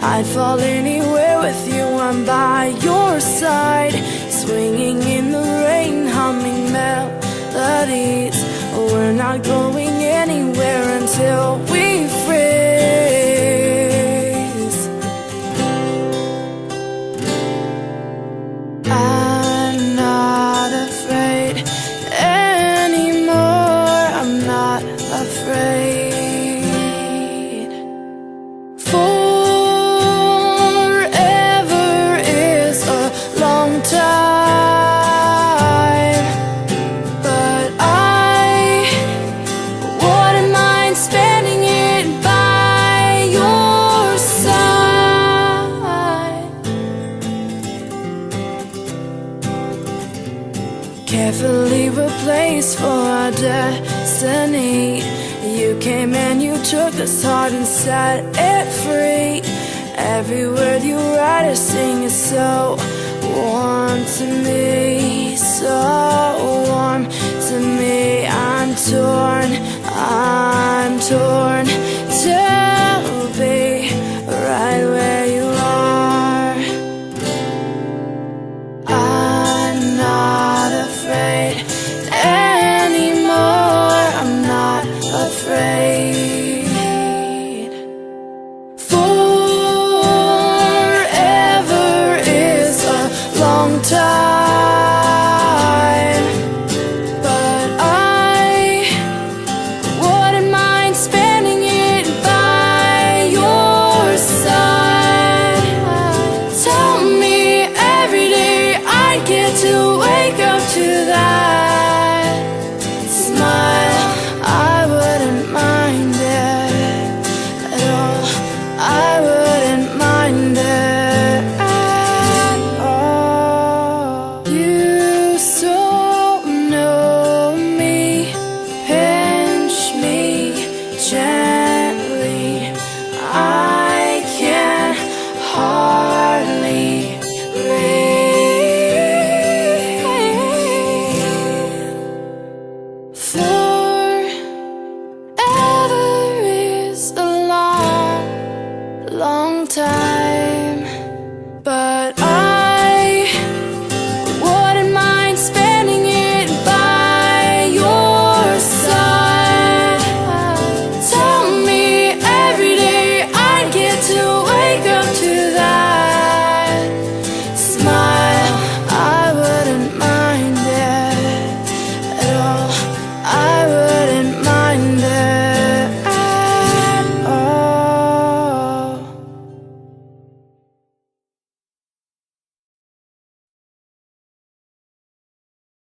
I'd fall anywhere with you, I'm by your side, swinging in the rain, humming melodies. We're not going anywhere until we freeze. I'm not afraid anymore, I'm not afraid. Time, but I wouldn't mind spending it by your side. Carefully replaced for our destiny. You came and you took this heart and set it free. Every word you write or sing is so warm to me, so warm to me. I'm torn, I'm torn.